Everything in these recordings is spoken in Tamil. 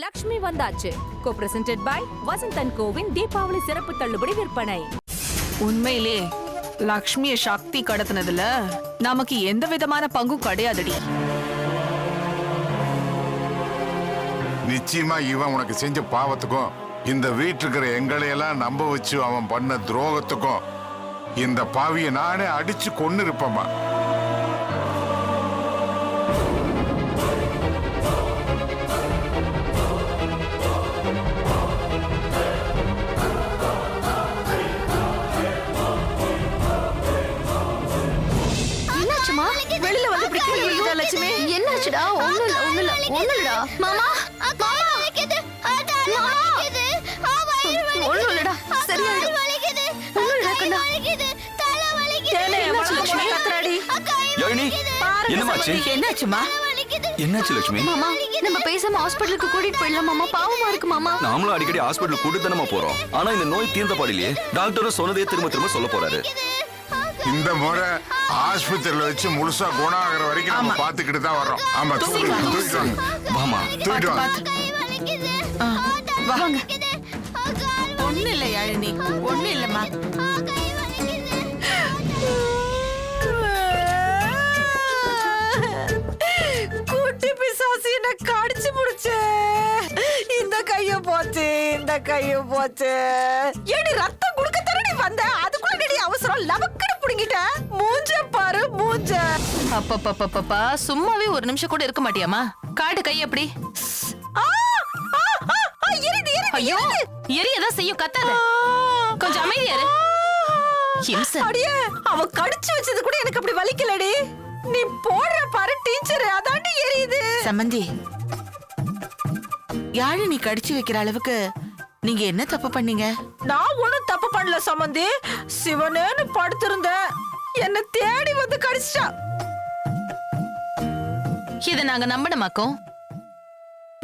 லக்ஷ்மி வந்தாச்சு. கோ பிரசன்டட் பை வசந்தன் கோவின் தீபாவளி சிறப்பு தள்ளுபடி விற்பனை. உண்மையிலே லக்ஷ்மிய சக்தி கடத்தினதுல நமக்கு எந்த விதமான பங்கும் கிடையாதுடி. நிச்சயமா இவன் உனக்கு செஞ்ச பாவத்துக்கும் இந்த வீட்டுக்கிற எங்களையெல்லாம் நம்ப வச்சு அவன் பண்ண துரோகத்துக்கும் இந்த பாவியை நானே அடிச்சு கொன்னு இருப்பேம்மா. வெளியில வந்து இப்படி கீழே விழுந்தா லட்சுமி? என்னாச்சுடா? ஒண்ணுடா மாமா. ஒண்ணுடா சரியாயிடும். ஒண்ணுடா கண்ணா. என்னாச்சுமா? என்னாச்சு லட்சுமி? மாமா நம்ம பேசாம ஹாஸ்பிடலுக்கு கூட்டிட்டு போயிடலாம் மாமா. பாவமா இருக்கு மாமா. நாமளும் அடிக்கடி ஹாஸ்பிடல் கூட்டிட்டு தானே போறோம். ஆனா இந்த நோய் தீர்ந்த பாடிலேயே டாக்டரும் சொன்னதே திரும்ப திரும்ப சொல்ல போறாரு. இந்த முறை ஆஸ்பத்திரியில வச்சு முழுசா குணாகிற வரைக்கும் நம்ம பாத்துக்கிட்டு தான் வர்றோம். ஆமா, தூக்கிட்டு வாமா, தூக்கிட்டு வாங்க. வாங்க. ஒண்ணு இல்ல யாழினி, ஒண்ணு இல்லம்மா. குட்டி பிசாசு என்ன கடிச்சு புடிச்சு. இந்த கையும் போச்சு, இந்த கையும் போச்சு. ஏடி ரத்தம் குடுக்க தரடி வந்த, அதுக்குள்ள நடி அவசரம் லவக்கட புடிங்கிட்ட. மூஞ்ச பாரு மூஞ்ச. அப்பப்பப்பப்பா, சும்மாவே ஒரு நிமிஷம் கூட இருக்க மாட்டியாமா? காட்டு கை எப்படி? ஐயோ, எரியதான் செய்யும், கத்தாத. கொஞ்சம் அமைதியா இரு. அடியே, அவ கடிச்சு வச்சது கூட எனக்கு அப்படி வலிக்கலடி. நீ போடுற பாரு டீச்சர், அதாண்டி எரியுது. சம்பந்தி, யாழினி கடிச்சு வைக்கிற அளவுக்கு நீங்க என்ன தப்பு பண்ணீங்க? நான் ஒண்ணும் தப்பு பண்ணல சம்பந்தி. சிவனேன்னு படுத்திருந்தேன், என்ன தேடி வந்து கடிச்சிட்டா. இத நாங்க நம்பணுமாக்கும்?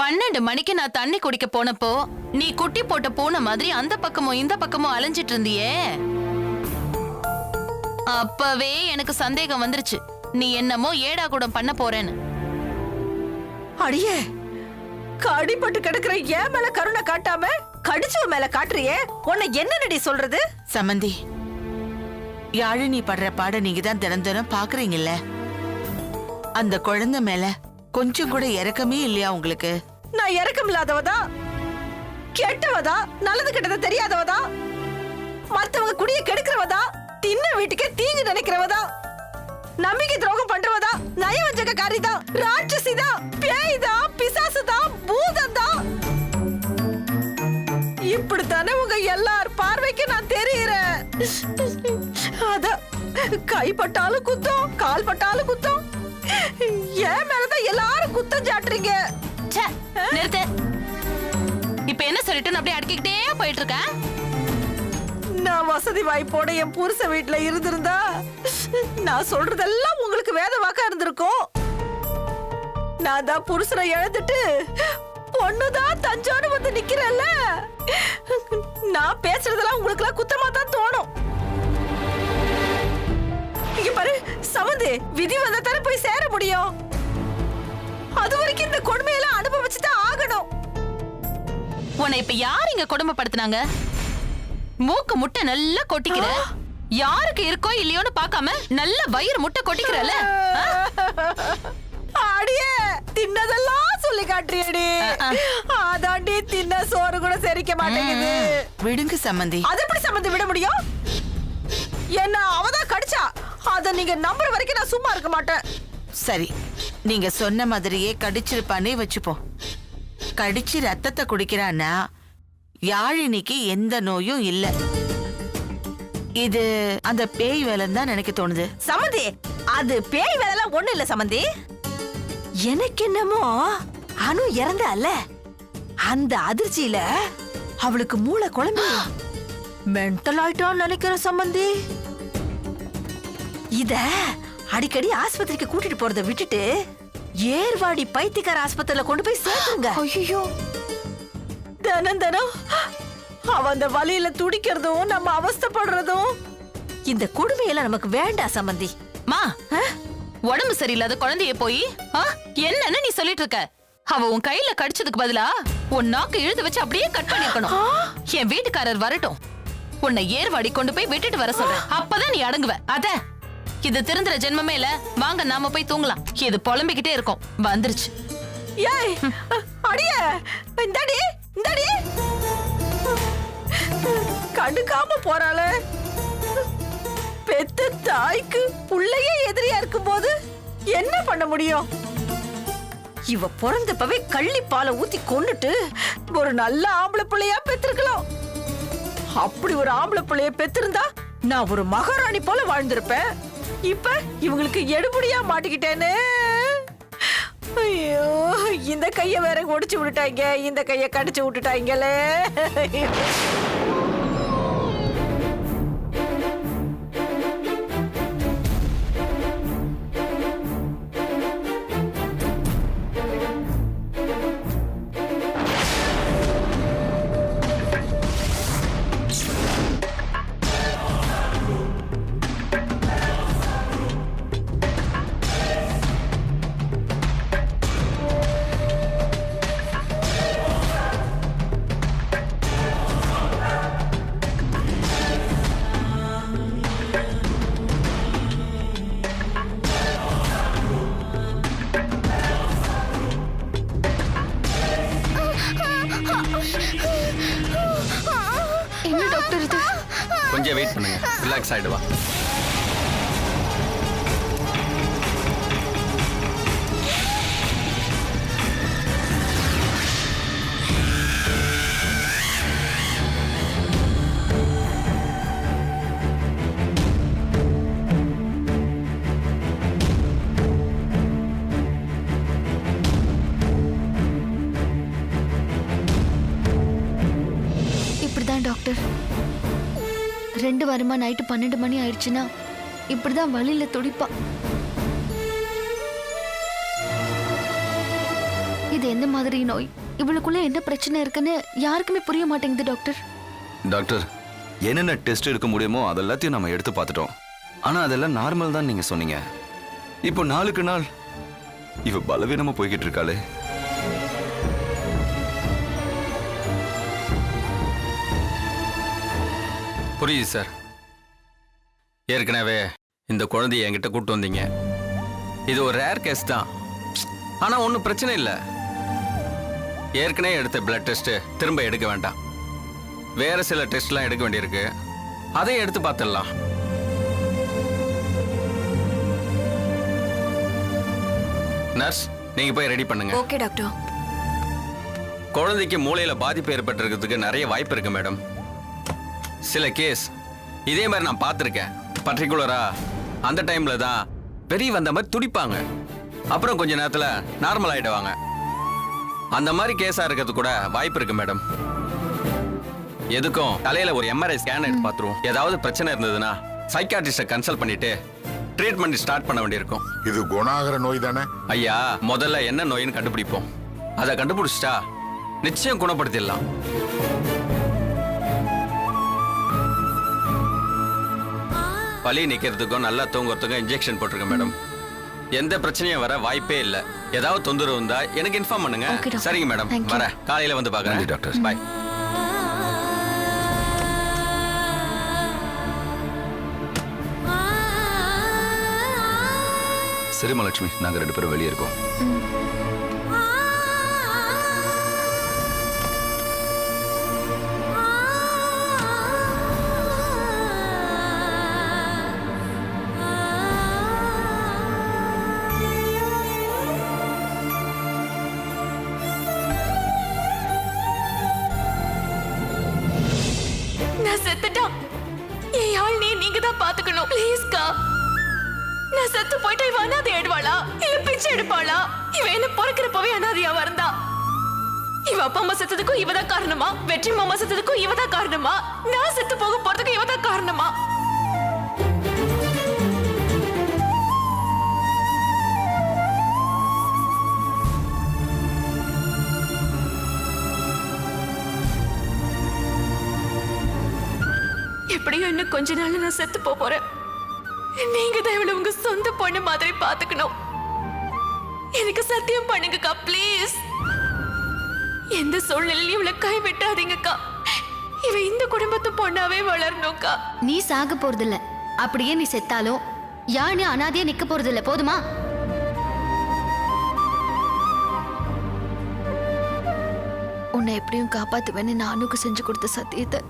12 மணிக்கு நான் தண்ணி குடிக்க போனப்போ நீ குட்டி போட்ட பூனை மாதிரி அந்த பக்கமும் இந்த பக்கமும் அலைஞ்சிட்டு இருந்தியே. அப்பவே எனக்கு சந்தேகம் வந்துருச்சு, நீ என்னமோ ஏடா கூட பண்ண போறேன்னு. அடியே, கடிபட்டு கிடக்குற ஏன் மேல கருணை காட்டாம கடிச்சவ மேல காட்டுறியே, உன்னை என்னடி சொல்றது? சம்பந்தி, யாழினி படுற பாட நீங்க தான் தினம் தினம் பாக்குறீங்கல்ல. அந்த குழந்தை மேல கொஞ்சம் கூட இரக்கமே இல்லையா உங்களுக்கு? நான் இரக்கம் இல்லாதவதா, கெட்டவதா, நல்லது கெட்டது தெரியாதவதா, மத்தவங்க குடிய கெடுக்கிறவதா, தின்ன வீட்டுக்கே தீங்கு நினைக்கிறவதா, நம்பிக்கை துரோகம் பண்றவதா, நயவஞ்சகக்காரிதா, ராட்சசிதா, பேய்தா, பிசாசுதா, பூதந்தா. இப்படித்தானே உங்க எல்லார் பார்வைக்கு நான் தெரியுறேன். அத கைப்பட்டாலும் குத்தம், கால் பட்டாலும் குத்தம். ஏன் மேலதான் எல்லாரும் குத்தம் சாட்டுறீங்க. நிறுத்து. இப்ப என்ன சொல்லிட்டு அப்படியே அடக்கிக்கிட்டே போயிட்டு இருக்க? நான் வசதி வாய்ப்போட என் புருஷ வீட்டுல இருந்திருந்தா நான் சொல்றதெல்லாம் உங்களுக்கு வேத வாக்கா இருந்திருக்கும். நான் தான் புருஷனை இழந்துட்டு பொண்ணுதான் தஞ்சோன்னு வந்து நிக்கிறல்ல. நான் பேசுறதெல்லாம் உங்களுக்கு எல்லாம் குத்தமா தான் தோணும். இங்க பாரு சமந்தி, விதி வந்தா தானே போய் சேர முடியும். அது வரைக்கும் இந்த கொடுமையெல்லாம் அனுபவிச்சுதான் ஆகணும். உன்னை இப்ப யார் இங்க கொடுமைப்படுத்தினாங்க? மூக்கு முட்டை நல்லா கொட்டிக்கிற, யாருக்கு இருக்கோ இல்லையோன்னு பாக்காம நல்ல வயிறு முட்டை கொட்டிக்கிறல. அடியே, தின்னதெல்லாம் சொல்லி காட்டுறியடி. அதாண்டி தின்ன சோறு கூட செரிக்க மாட்டேங்குது. விடுங்க சம்பந்தி. அது எப்படி சம்பந்தி விட முடியும்? என்ன அவதான் கடிச்சா, அத நீங்க நம்புற வரைக்கும் நான் சும்மா இருக்க மாட்டேன். சரி, நீங்க சொன்ன மாதிரியே கடிச்சிருப்பானே வச்சுப்போம். கடிச்சு ரத்தத்தை குடிக்கிறான்னா யாழினிக்கு எந்த நோயும் இல்ல. இது அந்த பேய் வேலைன்னு தான் நினைக்க தோணுது. சமந்தி, அது பேய் வேலை ஒண்ணு இல்ல சமந்தி. எனக்கு என்னமோ அனு இறந்தால அந்த அதிர்ச்சியில அவளுக்கு மூளை குழம்பு மென்டல் ஆயிட்டான்னு நினைக்கிற சம்பந்தி. இத அடிக்கடி ஆஸ்பத்திரிக்கு கூட்டிட்டு போறதை விட்டுட்டு ஏர்வாடி பைத்தியக்கார ஆஸ்பத்திரியில கொண்டு போய் சேர்த்துங்க. ஐயோ, தினம் தினம் அவ அந்த வலியில துடிக்கிறதும் நம்ம அவஸ்தைப்படுறதும் இந்த கொடுமையெல்லாம் நமக்கு வேண்டாம் சம்பந்தி. மா, உடம்பு சரியில்லாத குழந்தைய போய் என்னன்னு நீ சொல்லிட்டு இருக்க? அவ உன் கையில கடிச்சதுக்கு பதிலா உன் நாக்கு இழுத்து வச்சு அப்படியே கட் பண்ணிருக்கணும். என் வீட்டுக்காரர் வரட்டும், உன்னை ஏர்வாடி கொண்டு போய் விட்டுட்டு வர சொல்றேன். அப்பதான் நீ அடங்குவ. அத இது திருந்துற ஜென்மமே இல்ல. வாங்க நாம போய் தூங்கலாம். இது புலம்பிக்கிட்டே இருக்கும். வந்துருச்சு. ஏய் அடியே, இந்தாடி இந்தாடி, கண்டுக்காம போறாளே. பெத்த தாய்க்கு புள்ளையே எதிரியா இருக்கும் போது என்ன பண்ண முடியும்? இவ பிறந்தப்பவே கள்ளி பாலை ஊத்தி கொண்டுட்டு ஒரு நல்ல ஆம்பளை பிள்ளையா பெத்திருக்கலாம். அப்படி ஒரு ஆம்பளை பிள்ளைய பெத்திருந்தா நான் ஒரு மகாராணி போல வாழ்ந்திருப்பேன். இப்ப இவங்களுக்கு எடுபடியா மாட்டிக்கிட்டேன்னு. ஐயோ, இந்த கைய வேற ஒடிச்சு விட்டுட்டாங்க, இந்த கைய கடிச்சு விட்டுட்டாங்களே. என்ன டாக்டர் இது? கொஞ்சம் வெயிட் பண்ணுங்க, ரிலாக்ஸ் ஆயிடுவா. இப்படிதான் டாக்டர், 2 வாரமா நைட்டு 12 மணி ஆயிடுச்சுன்னா இப்படிதான் வலியில துடிப்பா. இது எந்த மாதிரி நோய், இவளுக்குள்ள என்ன பிரச்சனை இருக்குன்னு யாருக்குமே புரிய மாட்டேங்குது டாக்டர். டாக்டர், என்னென்ன டெஸ்ட் எடுக்க முடியுமோ அதெல்லாத்தையும் நம்ம எடுத்து பார்த்துட்டோம். ஆனா அதெல்லாம் நார்மல் தான் நீங்க சொன்னீங்க. இப்போ நாளுக்கு நாள் இவ பலவீனமா போய்கிட்டு இருக்காளே. புரியுது சார். ஏற்கனவே இந்த குழந்தைய என்கிட்ட கூட்டு வந்தீங்க. இது ஒரு ரேர் கேஸ் தான். ஆனா ஒன்றும் பிரச்சனை இல்லை. ஏற்கனவே எடுத்த பிளட் டெஸ்ட் திரும்ப எடுக்க வேண்டாம். வேற சில டெஸ்ட்லாம் எடுக்க வேண்டியிருக்கு, அதையும் எடுத்து பார்த்துடலாம். நர்ஸ், நீங்க போய் ரெடி பண்ணுங்க. Okay doctor. குழந்தைக்கு மூளையில பாதிப்பு ஏற்பட்டிருக்கிறதுக்கு நிறைய வாய்ப்பு இருக்கு மேடம். சில கேஸ் இதே மாதிரி நான் பார்த்துருக்கேன். பர்டிகுலரா அந்த டைம்ல தான் பெரிய வந்த மாதிரி துடிப்பாங்க, அப்புறம் கொஞ்ச நேரத்துல நார்மல் ஆயிடுவாங்க. அந்த மாதிரி கேஸா இருக்கிறது கூட வாய்ப்பு இருக்கு மேடம். எதுக்கும் தலையில ஒரு MRI ஸ்கேன் எடுத்து பார்த்துருவோம். ஏதாவது பிரச்சனை இருந்ததுன்னா சைக்காட்ரிஸ்ட கன்சல்ட் பண்ணிட்டு ட்ரீட்மெண்ட் ஸ்டார்ட் பண்ண வேண்டியிருக்கும். இது குணாகர நோய் தானே? ஐயா, முதல்ல என்ன நோயின்னு கண்டுபிடிப்போம். அதை கண்டுபிடிச்சிட்டா நிச்சயம் குணப்படுத்திடலாம். வலி நிக்கிறதுக்கும் நல்லா தூங்குறதுக்கும் இன்ஜெக்ஷன் போட்டிருக்கேன் மேடம். எந்த பிரச்சனையும் வர வாய்ப்பே இல்லை. ஏதாவது தொந்தரவு இருந்தா எனக்கு இன்ஃபார்ம் பண்ணுங்க. சரிங்க மேடம், வரேன். காலையில வந்து பார்க்கறேன் டாக்டர். பாய். சரி மலட்சுமி, நாங்க 2 பேரும் வெளியே இருக்கோம். நான் செத்துட்டா என் ஆள் நீங்க தான் பாத்துக்கணும். ப்ளீஸ்க்கா, நான் செத்து போயிட்டா இவ அனாதை ஆயிடுவாளா இல்ல பிச்சை எடுப்பாளா? இவ என்ன பிறக்கிறப்பவே அனாதையா வந்தா? இவ அப்பா அம்மா செத்ததுக்கும் இவதான் காரணமா? வெற்றி மாமா செத்ததுக்கும் இவதான் காரணமா? நான் செத்து போக போறதுக்கும் இவதான் காரணமா? எப்படியும் இன்னும் கொஞ்ச நாள்ல நான் செத்து போறேன். நீங்க தான் இவளை உங்க சொந்த பொண்ணு மாதிரி பாத்துக்கணும். எனக்கு சத்தியம் பண்ணுங்கக்கா, ப்ளீஸ். எந்த சூழ்நிலையும் இவளை கைவிட்டாதீங்கக்கா. இவ இந்த குடும்பத்து பொண்ணாவே வளரணும்க்கா. நீ சாக போறதில்ல. அப்படியே நீ செத்தாலும் யாழ்னி அனாதையா நிக்க போறதில்ல. போதுமா? உன்னை எப்படியும் காப்பாத்துவேன்னு நான் அனுக்கு செஞ்சு கொடுத்த சத்தியத்தை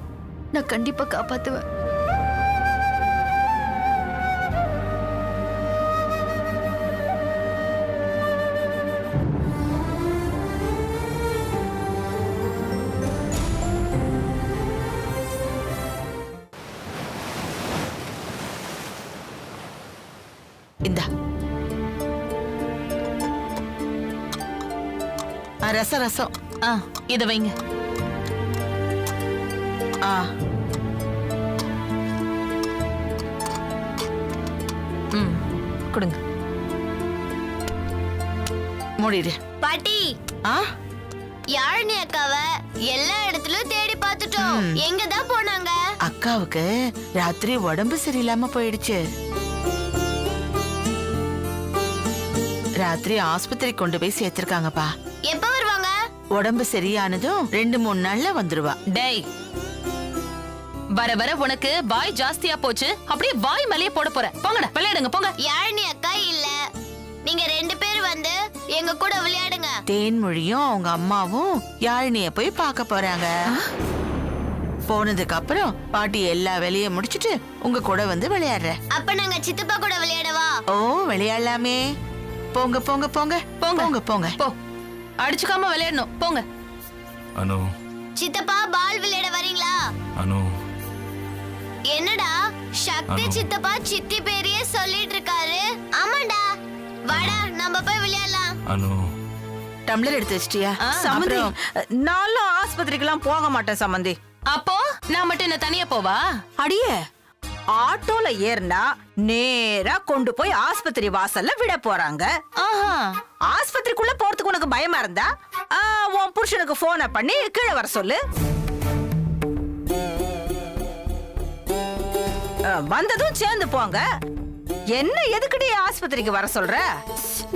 நான் கண்டிப்பா காப்பாத்துவேன். இந்தா ரசம் ரசம். இத வைங்க. கொடுங்க. மூடிடு. பாட்டி, யாழினி அக்காவை எல்லா இடத்துலயும் தேடி பார்த்துட்டோம். எங்க தான் போனாங்க? அக்காவுக்கு ராத்திரி உடம்பு சரியில்லாம போயிடுச்சு. ராத்திரி ஆஸ்பத்திரி கொண்டு போய் சேர்த்திருக்காங்கப்பா. எப்ப வருவாங்க? உடம்பு சரியானதும் 2-3 நாள்ல வந்துருவா. டேய், வர வர உனக்கு வாய் ஜாஸ்தியா போச்சு. அப்படியே வாய் மேலேயே போட போற. போங்கடா விளையாடுங்க போங்க. யாழினி அக்கா இல்ல, நீங்க 2 பேர் வந்து எங்க கூட விளையாடுங்க. தேன்மொழியும் அவங்க அம்மாவும் யாழினிய போய் பார்க்க போறாங்க. போனதுக்கு அப்புறம் பாட்டி எல்லா வேலையும் முடிச்சிட்டு உங்க கூட வந்து விளையாடுற. அப்ப நாங்க சித்தப்பா கூட விளையாடவா? ஓ, விளையாடலாமே. போங்க போங்க போங்க போங்க போங்க போ. அடிச்சுக்காம விளையாடணும். போங்க. அனு, சித்தப்பா, பால் விளையாட வரீங்களா? அனு, என்னடா சக்தி சித்தப்பா சித்தி பேரையே சொல்லிட்டு இருக்காரு. ஆமாடா, வாடா நம்ம போய் விளையாடலாம். அனு, டம்ளர் எடுத்து வச்சிட்டியா? சம்மந்தி, நானும் ஆஸ்பத்திரிக்கெல்லாம் போக மாட்டேன் சம்மந்தி. அப்போ நான் மட்டும் என்ன தனியா போவா? அடியே, ஆட்டோல ஏறினா நேரா கொண்டு போய் ஆஸ்பத்திரி வாசல்ல விட போறாங்க. ஆஸ்பத்திரிக்குள்ள போறதுக்கு உனக்கு பயமா இருந்தா உன் புருஷனுக்கு போனை பண்ணி கீழே வர சொல்லு. வந்ததும் சேர்ந்து போங்க. என்ன எதுக்குடி ஆஸ்பத்திரிக்கு வர சொல்ற?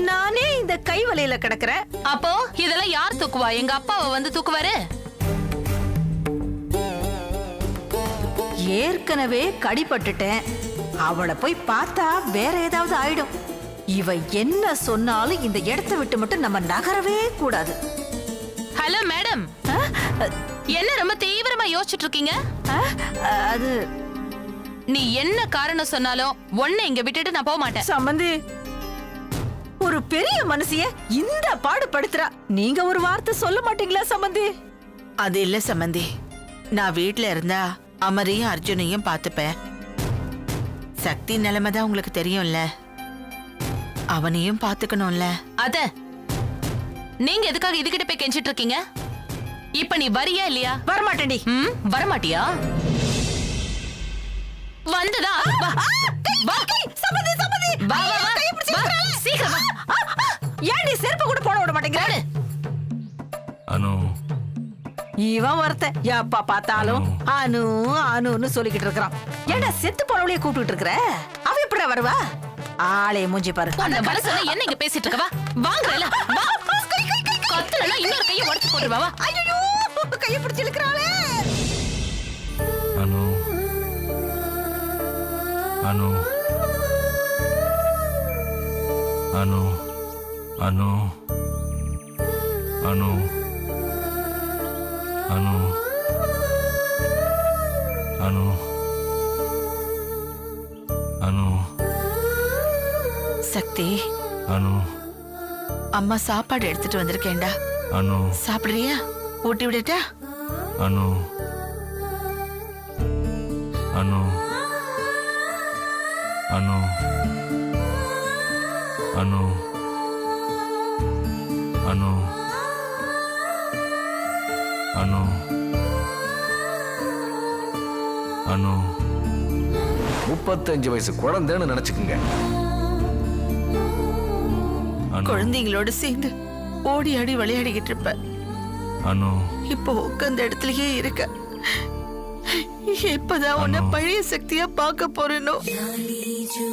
நானே இந்த கை வலியில கிடக்குறேன். அப்போ இதெல்லாம் யார் தூக்குவா? எங்க அப்பாவை வந்து தூக்குவாரு. ஏற்கனவே கடிபட்டுட்டேன். அவளை போய் பார்த்தா வேற ஏதாவது ஆயிடும். இவ என்ன சொன்னாலும் இந்த இடத்தை விட்டு மட்டும் நம்ம நகரவே கூடாது. ஹலோ மேடம், என்ன ரொம்ப தீவிரமா யோசிச்சுட்டு இருக்கீங்க? அது நீ என்ன காரணம் சொன்னாலும் ஒன்ன இங்க விட்டுட்டு நான் போக மாட்டேன். சம்பந்தி, ஒரு பெரிய மனுஷிய இந்த பாடுபடுத்துறா. நீங்க ஒரு வார்த்தை சொல்ல மாட்டீங்களா சம்பந்தி? அது இல்ல சம்பந்தி, நான் வீட்ல இருந்தா அமரையும் அர்ஜுனையும் பாத்துப்பேன். சக்தி நிலைமைதான் உங்களுக்கு தெரியும்ல, அவனையும் பாத்துக்கணும்ல. அத நீங்க எதுக்காக இதுகிட்ட போய் கெஞ்சிட்டு இருக்கீங்க? இப்ப நீ வரியா இல்லையா? வரமாட்டேன்டி. வரமாட்டியா? வந்துதா? ஏன்டி செருப்பு கூட போட விட மாட்டேங்கிற? அனு, இவன் ஒருத்தன் எப்ப பார்த்தாலும் அனு அனுன்னு சொல்லிக்கிட்டு இருக்கிறான். ஏன்டா செத்து போனவளையே கூப்பிட்டு இருக்கிற? அவ எப்படிடா வருவா? ஆளே மூஞ்சி பாரு. என்ன இங்க பேசிட்டு இருக்கவா? வாங்கல வா. கத்துலனா இன்னொரு கையை உடைச்சு போடுவா. ஐயோ, கையை பிடிச்சு இழுக்கறாளே. அனு, அனு, அனு, அனு, அனு, அனு, அனு, அனு, சக்தி, அனு, அம்மா சாப்பாடு எடுத்துட்டு வந்திருக்கேன்டா. அனு, சாப்பிடுறியா? ஊட்டி விடட்டா? அனு, அனு, அனு, அனு, அனு, அனு, அனு. 35 வயசு குழந்தைன்னு நினைச்சுக்குங்க. குழந்தைங்களோட சேர்ந்து ஓடி ஆடி விளையாடிக்கிட்டு இருப்ப. அனு, இப்போ உட்கார்ந்த இடத்துலயே இருக்க. எப்பதான் உன்னை பழைய சக்தியா பார்க்க போறேனோ. லாலி ஜோ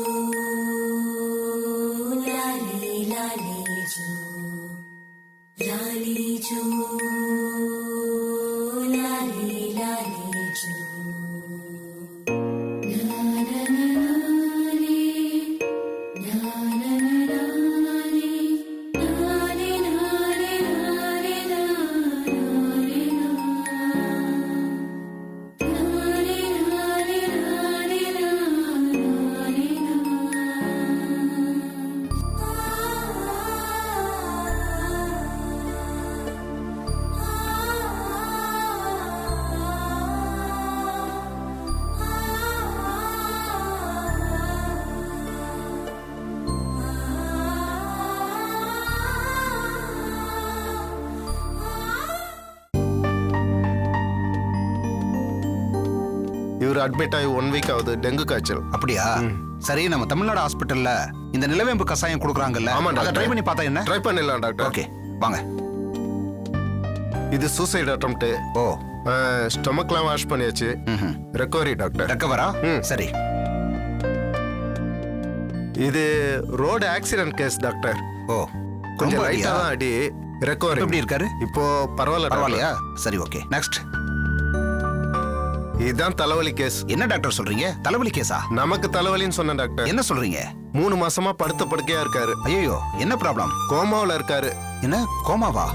இவர் அட்மிட் ஆகி 1 வீக் ஆகுது, டெங்கு காய்ச்சல். அப்படியா? சரி, நம்ம தமிழ்நாடு ஹாஸ்பிட்டல்ல இந்த நிலவேம்பு கசாயம் கொடுக்குறாங்கல்ல, ஆமா அதை டாக்டர். ட்ரை பண்ணி பார்த்தா என்ன? ட்ரை பண்ணிடலாம் டாக்டர். ஓகே, வாங்க. இது சூசைட் அட்டெம்ப்ட். ஓ, ஸ்டொமக்லாம் வாஷ் பண்ணியாச்சு. Recovery doctor. ரெக்கவரா? சரி. இது ரோடு ஆக்சிடென்ட் கேஸ் டாக்டர். ஓ, கொஞ்சம் ரொம்ப லைட்டா தான் அடி. ரெக்கவரி. எப்படி இருக்காரு? இப்போ பரவாயில்ல. பரவாயில்லையா? சரி, ஓகே. நெக்ஸ்ட். இதுதான் தலைவலி கேஸ். என்ன டாக்டர் சொல்றீங்க? தலைவலி கேஸா? நமக்கு தலைவலின்னு சொன்ன டாக்டர். என்ன சொல்றீங்க? 3 மாசமா படுத்த படுக்கையா இருக்காரு. ஐயோ, என்ன ப்ராப்ளம்? கோமாவுல இருக்காரு. என்ன கோமாவா?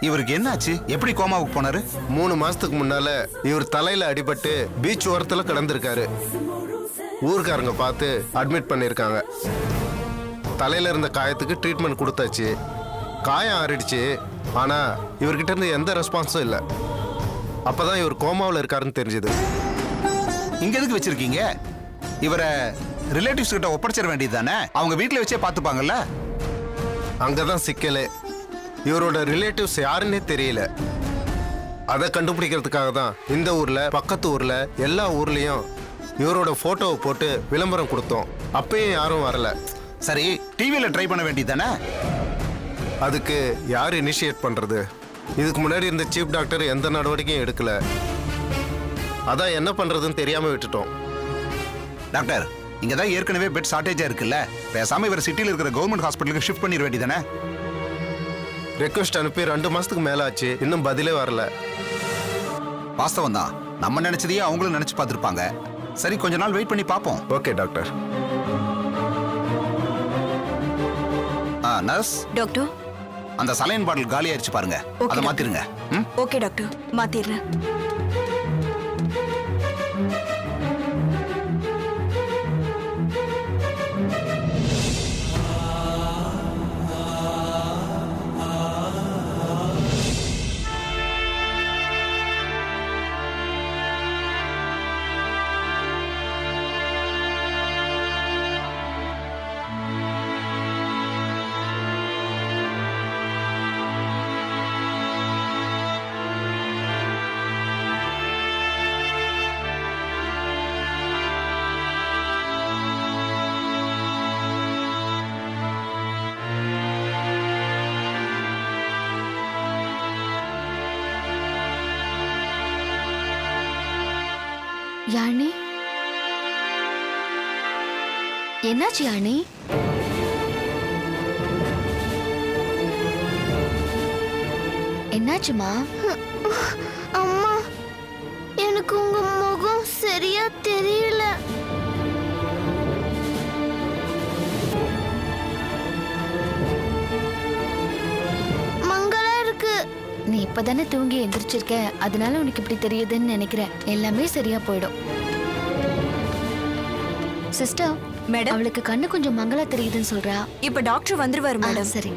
இவருக்கு என்னாச்சு? எப்படி கோமாவுக்கு போனாரு? 3 மாசத்துக்கு முன்னால இவர் தலையில அடிபட்டு பீச் ஓரத்துல கிடந்திருக்காரு. ஊர்க்காரங்க பார்த்து அட்மிட் பண்ணிருக்காங்க. தலையில இருந்த காயத்துக்கு ட்ரீட்மெண்ட் கொடுத்தாச்சு. காயம் ஆறிடுச்சு. ஆனா இவர்கிட்ட இருந்து எந்த ரெஸ்பான்ஸும் இல்லை. அப்பதான் இவர் கோமாவில் இருக்காருன்னு தெரிஞ்சது. இங்க எதுக்கு வச்சிருக்கீங்க? இவரை ரிலேட்டிவ்ஸ் கிட்ட ஒப்படைச்சிட வேண்டியது தானே? அவங்க வீட்டுல வச்சே பார்த்துப்பாங்கல்ல. அங்கதான் சிக்கலே. இவரோட ரிலேட்டிவ்ஸ் யாருன்னே தெரியல. அதை கண்டுபிடிக்கிறதுக்காக தான் இந்த ஊர்ல, பக்கத்து ஊர்ல, எல்லா ஊர்லயும் இவரோட போட்டோவை போட்டு விளம்பரம் கொடுத்தோம். அப்பயும் யாரும் வரல. சரி, டிவியில ட்ரை பண்ண வேண்டியது தானே? அதுக்கு யார் இனிஷியேட் பண்றது? இதுக்கு முன்னாடி இருந்த சீஃப் டாக்டர் எந்த நடவடிக்கையும் எடுக்கல. அதான் என்ன பண்றதுன்னு தெரியாம விட்டுட்டோம். டாக்டர், இங்க தான் ஏற்கனவே பெட் ஷார்டேஜா இருக்குல்ல, பேசாம இவர் சிட்டில இருக்கிற கவர்மெண்ட் ஹாஸ்பிட்டலுக்கு ஷிஃப்ட் பண்ணிட வேண்டியதானே? ரெக்வெஸ்ட் அனுப்பி 2 மாசத்துக்கு மேல ஆச்சு, இன்னும் பதிலே வரல. வாஸ்தவம் தான், நம்ம நினைச்சதையே அவங்களும் நினைச்சு பார்த்துருப்பாங்க. சரி, கொஞ்ச நாள் வெயிட் பண்ணி பார்ப்போம். Okay doctor. நர்ஸ் டாக்டர், அந்த சலைன் பாட்டில் காலி ஆயிடுச்சு பாருங்க, அதை மாத்திருங்க. Okay doctor, மாத்திடுறேன். யாழி, என்னாச்சு யாழி? என்னாச்சுமா? அம்மா, எனக்கு உங்க முகம் சரியா தெரியல. மங்களா இருக்கு. நீ இப்பதானே தூங்கி எந்திரிச்சிருக்க, அதனால உனக்கு இப்படி தெரியுதுன்னு நினைக்கிறேன். எல்லாமே சரியா போயிடும். சிஸ்டர் மேடம், அவளுக்கு கண்ணு கொஞ்சம் மங்களா தெரியுதுன்னு சொல்றா. இப்ப டாக்டர் வந்துருவாரு மேடம். சரி.